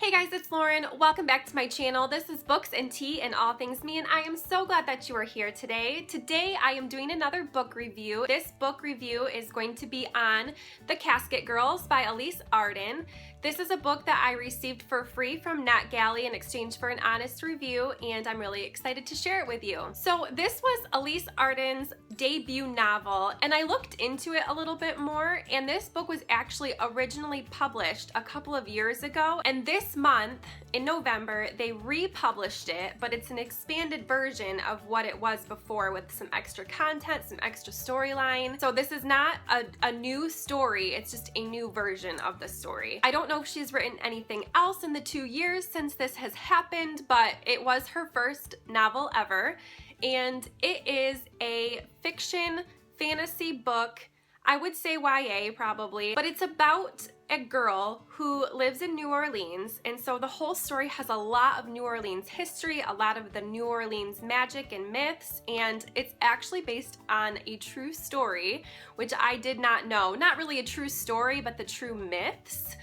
Hey guys, it's Lauren. Welcome back to my channel. This is Books and Tea and All Things Me, and I am so glad that you are here today. Today I am doing another book review. This book review is going to be on The Casquette Girls by Alys Arden. This is a book that I received for free from NetGalley in exchange for an honest review, and I'm really excited to share it with you. So this was Alys Arden's debut novel, and I looked into it a little bit more, and this book was actually originally published a couple of years ago, and this month in November they republished it, but it's an expanded version of what it was before with some extra content, some extra storyline. So this is not a new story, it's just a new version of the story. I don't know if she's written anything else in the 2 years since this has happened, but it was her first novel ever, and it is a fiction fantasy book. I would say YA probably, but it's about a girl who lives in New Orleans, and so the whole story has a lot of New Orleans history, a lot of the New Orleans magic and myths, and it's actually based on a true story, which I did not know. Not really a true story, but the true myths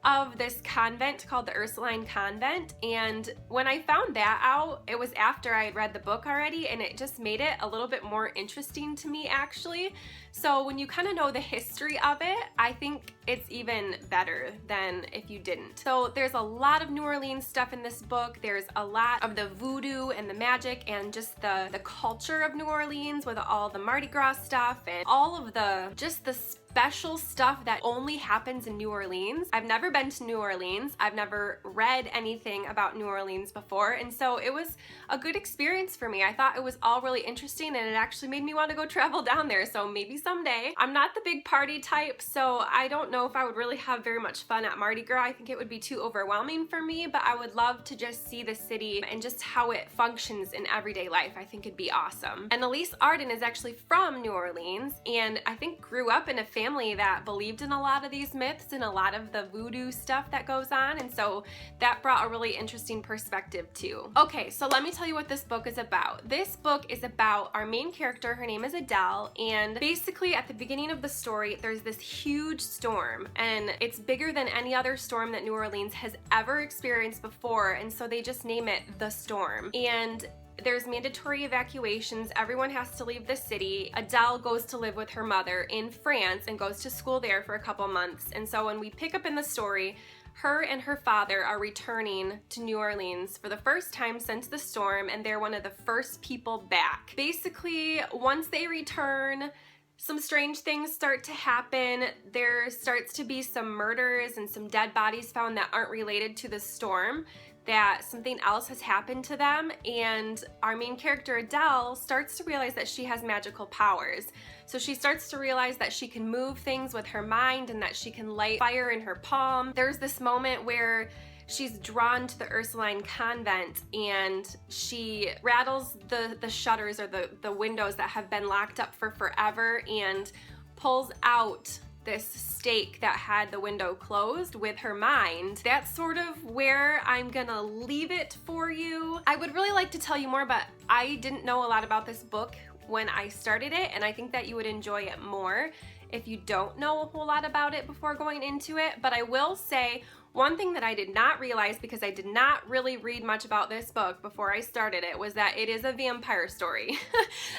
of this convent called the Ursuline Convent. And when I found that out, it was after I had read the book already, and it just made it a little bit more interesting to me actually. So when you kind of know the history of it, I think it's even better than if you didn't. So there's a lot of New Orleans stuff in this book. There's a lot of the voodoo and the magic and just the culture of New Orleans with all the Mardi Gras stuff and all of the special stuff that only happens in New Orleans. I've never been to New Orleans. I've never read anything about New Orleans before, and so it was a good experience for me. I thought it was all really interesting, and it actually made me want to go travel down there, so maybe someday. I'm not the big party type, so I don't know if I would really have very much fun at Mardi Gras. I think it would be too overwhelming for me, but I would love to just see the city and just how it functions in everyday life. I think it'd be awesome. And Alys Arden is actually from New Orleans, and I think grew up in a family that believed in a lot of these myths and a lot of the voodoo stuff that goes on, and so that brought a really interesting perspective too. Okay, so let me tell you what this book is about. This book is about our main character. Her name is Adele, and basically at the beginning of the story there's this huge storm, and it's bigger than any other storm that New Orleans has ever experienced before, and so they just name it the storm. And there's mandatory evacuations. Everyone has to leave the city. Adele goes to live with her mother in France and goes to school there for a couple months. And so when we pick up in the story, her and her father are returning to New Orleans for the first time since the storm, and they're one of the first people back. Basically, once they return, some strange things start to happen. There starts to be some murders and some dead bodies found that aren't related to the storm, that something else has happened to them, and our main character Adele starts to realize that she has magical powers. So she starts to realize that she can move things with her mind and that she can light fire in her palm. There's this moment where she's drawn to the Ursuline Convent, and she rattles the shutters or the windows that have been locked up for forever and pulls out this stake that had the window closed with her mind. That's sort of where I'm gonna leave it for you. I would really like to tell you more, but I didn't know a lot about this book when I started it, and I think that you would enjoy it more if you don't know a whole lot about it before going into it. But I will say one thing that I did not realize, because I did not really read much about this book before I started it, was that it is a vampire story.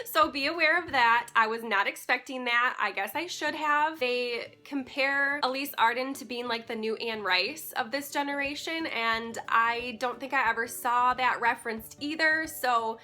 So be aware of that. I was not expecting that. I guess I should have. They compare Alys Arden to being like the new Anne Rice of this generation, and I don't think I ever saw that referenced either. So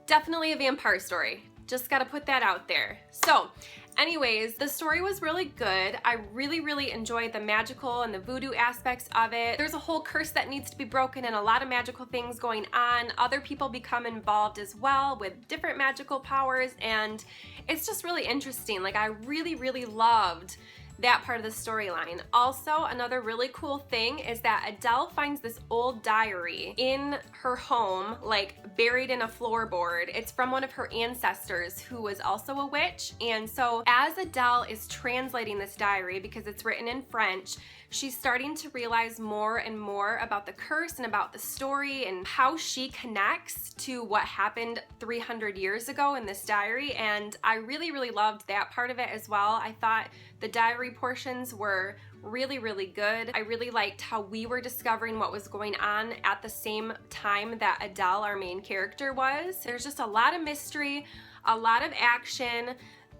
definitely a vampire story. Just gotta put that out there. So anyways, the story was really good. I really enjoyed the magical and the voodoo aspects of it. There's a whole curse that needs to be broken and a lot of magical things going on. Other people become involved as well with different magical powers, and it's just really interesting. Like, I really loved that part of the storyline. Also, another really cool thing is that Adele finds this old diary in her home, like buried in a floorboard. It's from one of her ancestors who was also a witch, and so as Adele is translating this diary, because it's written in French, she's starting to realize more and more about the curse and about the story and how she connects to what happened 300 years ago in this diary, and I really loved that part of it as well. I thought The diary portions were really, really good. I really liked how we were discovering what was going on at the same time that Adele, our main character, was. There's just a lot of mystery, a lot of action.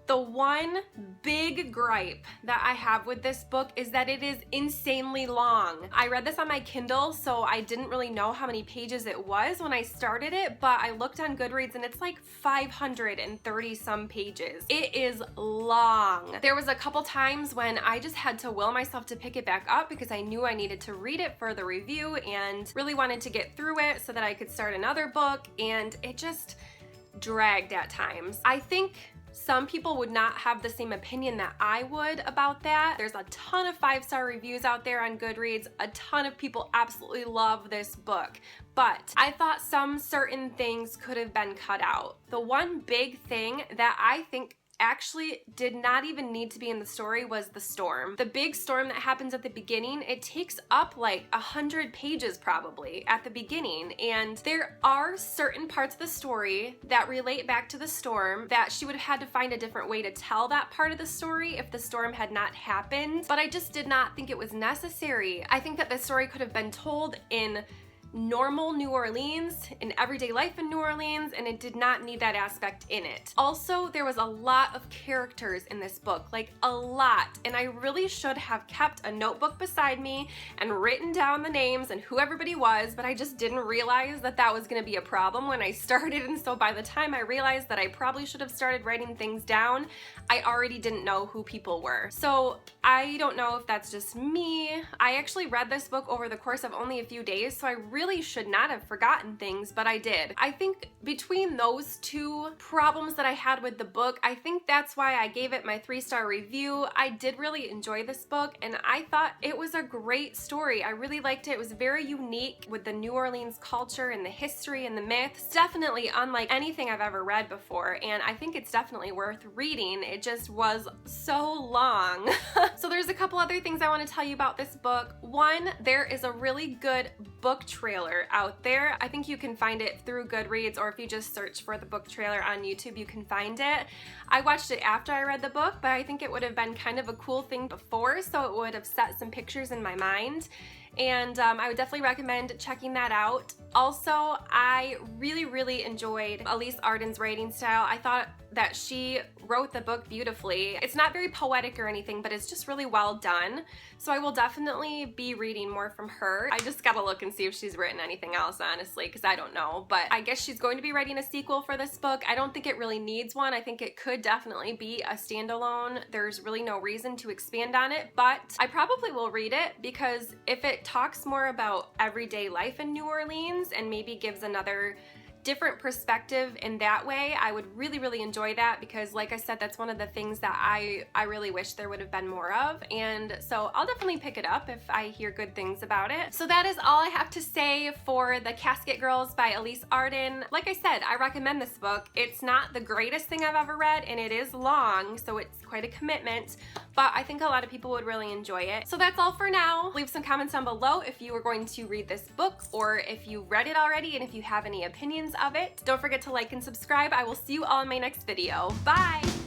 The one big gripe that I have with this book is that it is insanely long. I read this on my Kindle, so I didn't really know how many pages it was when I started it, but I looked on Goodreads and it's like 530 some pages. It is long. There was a couple times when I just had to will myself to pick it back up because I knew I needed to read it for the review and really wanted to get through it so that I could start another book, and it just dragged at times. I think some people would not have the same opinion that I would about that. There's a ton of 5-star reviews out there on Goodreads. A ton of people absolutely love this book, but I thought some certain things could have been cut out. The one big thing that I think actually did not even need to be in the story was the storm. The big storm that happens at the beginning, it takes up like 100 pages probably at the beginning, and there are certain parts of the story that relate back to the storm that she would have had to find a different way to tell that part of the story if the storm had not happened, but I just did not think it was necessary. I think that the story could have been told in normal New Orleans, in everyday life in New Orleans, and it did not need that aspect in it. Also, there was a lot of characters in this book, like a lot, and I really should have kept a notebook beside me and written down the names and who everybody was, but I just didn't realize that that was gonna be a problem when I started, and so by the time I realized that I probably should have started writing things down, I already didn't know who people were. So I don't know if that's just me. I actually read this book over the course of only a few days, so I really should not have forgotten things, but I did. I think between those two problems that I had with the book, I think that's why I gave it my 3-star review. I did really enjoy this book, and I thought it was a great story. I really liked it. It was very unique with the New Orleans culture and the history and the myths. Definitely unlike anything I've ever read before, and I think it's definitely worth reading. It just was so long. So there's a couple other things I want to tell you about this book. One, there is a really good book trailer out there. I think you can find it through Goodreads, or if you just search for the book trailer on YouTube, you can find it. I watched it after I read the book, but I think it would have been kind of a cool thing before, so it would have set some pictures in my mind. And I would definitely recommend checking that out. Also, I really enjoyed Alys Arden's writing style. I thought that she wrote the book beautifully. It's not very poetic or anything, but it's just really well done. So I will definitely be reading more from her. I just gotta look and see if she's written anything else, honestly, because I don't know. But I guess she's going to be writing a sequel for this book. I don't think it really needs one. I think it could definitely be a standalone. There's really no reason to expand on it, but I probably will read it because if it talks more about everyday life in New Orleans and maybe gives another different perspective in that way, I would really enjoy that, because like I said, that's one of the things that I really wish there would have been more of, and so I'll definitely pick it up if I hear good things about it. So that is all I have to say for the Casquette Girls by Alys Arden. Like I said, I recommend this book. It's not the greatest thing I've ever read, and it is long, so it's quite a commitment, but I think a lot of people would really enjoy it. So that's all for now. Leave some comments down below if you are going to read this book, or if you read it already, and if you have any opinions of it. Don't forget to like and subscribe. I will see you all in my next video. Bye!